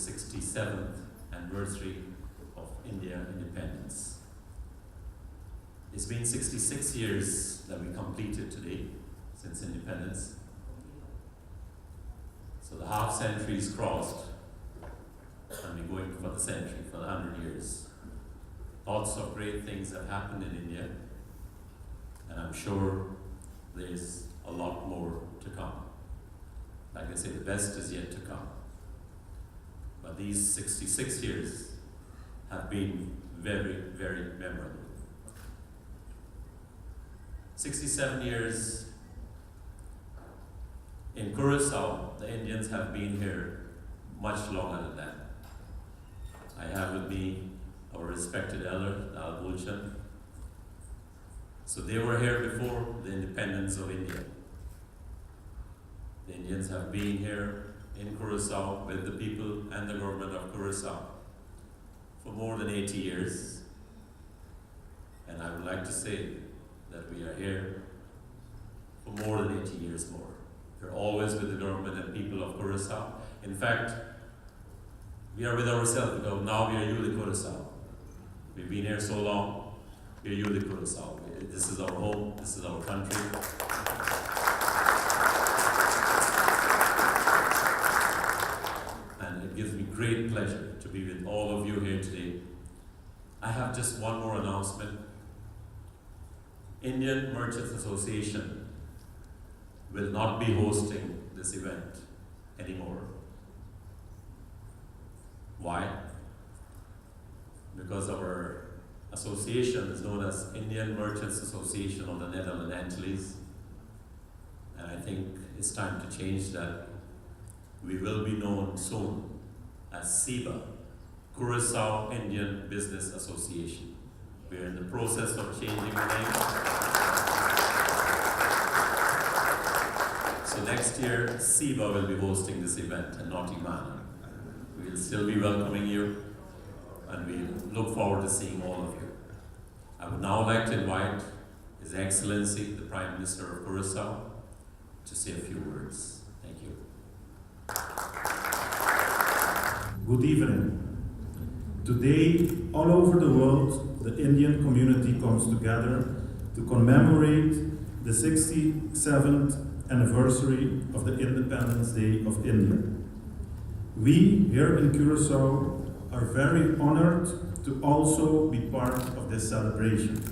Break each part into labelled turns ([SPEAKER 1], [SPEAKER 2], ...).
[SPEAKER 1] 67th anniversary of India independence. It's been 66 years that we completed today since independence. So the half century is crossed, and we're going for the century, for 100 years. Lots of great things have happened in India, and I'm sure there's a lot more to come. Like I say, the best is yet to come. But these 66 years have been very, very memorable. 67 years in Curacao, the Indians have been here much longer than that. I have with me our respected elder, Al Bulchan. So they were here before the independence of India. The Indians have been here in Curacao with the people and the government of Curacao for more than 80 years. And I would like to say that we are here for more than 80 years more. We're always with the government and people of Curacao. In fact, we are with ourselves because now we are Yuli Curacao. We've been here so long, we are Yuli Curacao. This is our home, this is our country. And it gives me great pleasure to be with all of you here today. I have just one more announcement. Indian Merchants Association will not be hosting this event anymore. Why? Because our association is known as Indian Merchants Association of the Netherlands Antilles, and I think it's time to change that. We will be known soon as CIBA, Curacao Indian Business Association. We're in the process of changing the name. So next year, CIBA will be hosting this event and not Imana. We'll still be welcoming you, and we look forward to seeing all of you. I would now like to invite His Excellency, the Prime Minister of Curacao, to say a few words. Thank you.
[SPEAKER 2] Good evening. Today, all over the world, the Indian community comes together to commemorate the 67th anniversary of the Independence Day of India. We here in Curacao are very honored to also be part of this celebration.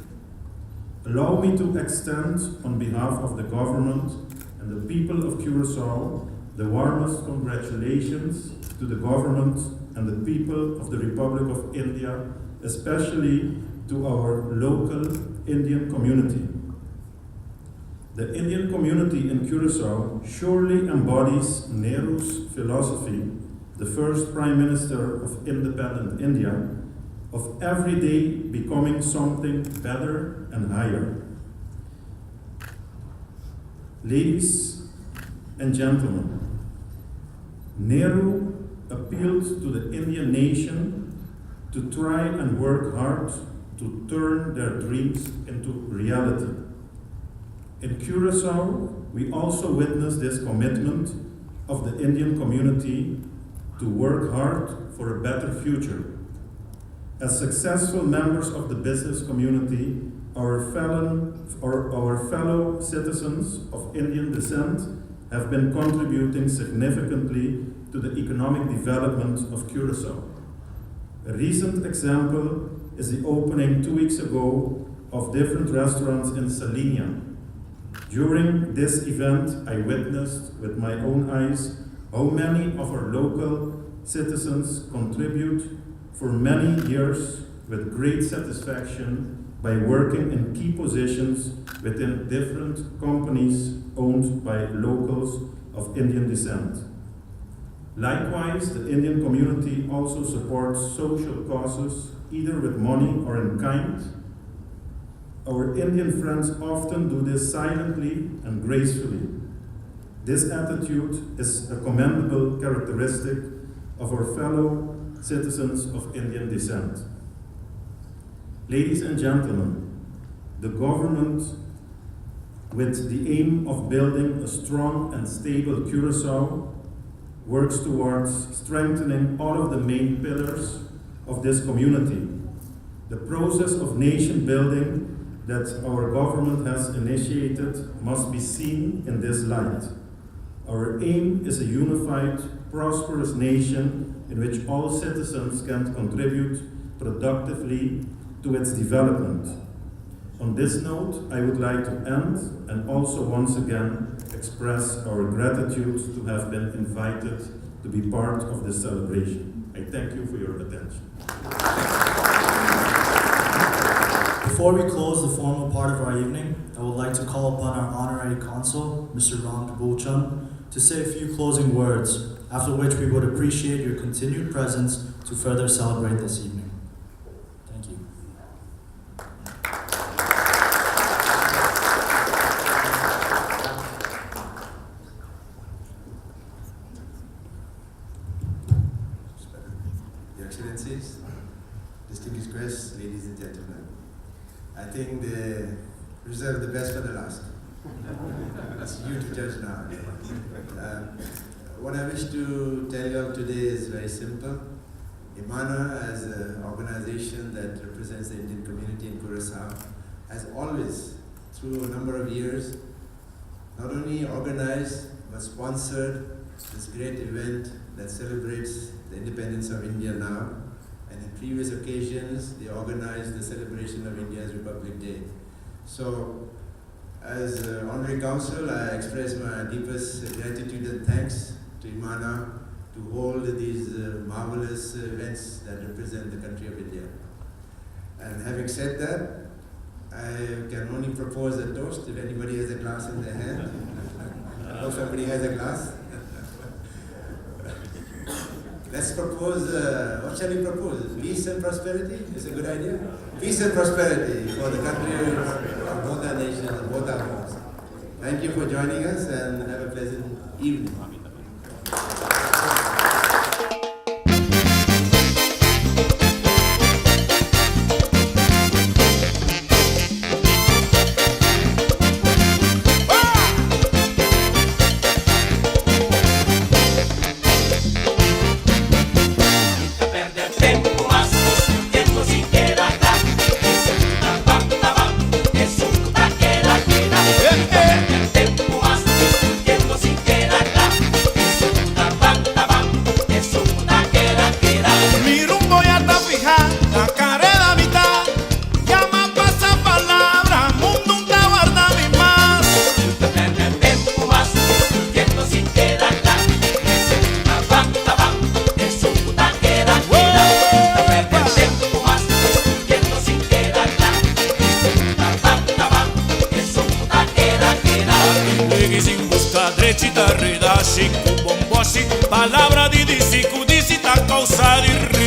[SPEAKER 2] Allow me to extend, on behalf of the government and the people of Curacao, the warmest congratulations to the government and the people of the Republic of India, especially to our local Indian community. The Indian community in Curacao surely embodies Nehru's philosophy, the first Prime Minister of independent India, of every day becoming something better and higher. Ladies and gentlemen, Nehru appealed to the Indian nation to try and work hard to turn their dreams into reality. In Curacao, we also witness this commitment of the Indian community to work hard for a better future. As successful members of the business community, our fellow citizens of Indian descent have been contributing significantly to the economic development of Curacao. A recent example is the opening 2 weeks ago of different restaurants in Salinia. During this event, I witnessed with my own eyes how many of our local citizens contribute for many years with great satisfaction by working in key positions within different companies owned by locals of Indian descent. Likewise, the Indian community also supports social causes, either with money or in kind. Our Indian friends often do this silently and gracefully. This attitude is a commendable characteristic of our fellow citizens of Indian descent. Ladies and gentlemen, the government, with the aim of building a strong and stable Curacao, works towards strengthening all of the main pillars of this community. The process of nation building that our government has initiated must be seen in this light. Our aim is a unified, prosperous nation in which all citizens can contribute productively to its development. On this note, I would like to end and also once again express our gratitude to have been invited to be part of this celebration. I thank you for your attention.
[SPEAKER 3] Before we close the formal part of our evening, I would like to call upon our honorary consul, Mr. Ram Kabulchand, to say a few closing words, after which we would appreciate your continued presence to further celebrate this evening. Thank you.
[SPEAKER 4] Your Excellencies, distinguished guests, ladies and gentlemen, I think they reserve the best for the last. It's you to judge now. What I wish to tell you all today is very simple. Imana, as an organization that represents the Indian community in Curacao, has always, through a number of years, not only organized but sponsored this great event that celebrates the independence of India now. And in previous occasions, they organized the celebration of India's Republic Day. So, as Honorary Council, I express my deepest gratitude and thanks to Imana to hold these marvelous events that represent the country of India. And having said that, I can only propose a toast if anybody has a glass in their hand. I hope somebody has a glass. Let's propose, what shall we propose? Peace and prosperity? Is a good idea? Peace and prosperity for the country of both our nations and both our homes. Thank you for joining us and have a pleasant evening.
[SPEAKER 5] Palabra di disi, cudisi, ta causa di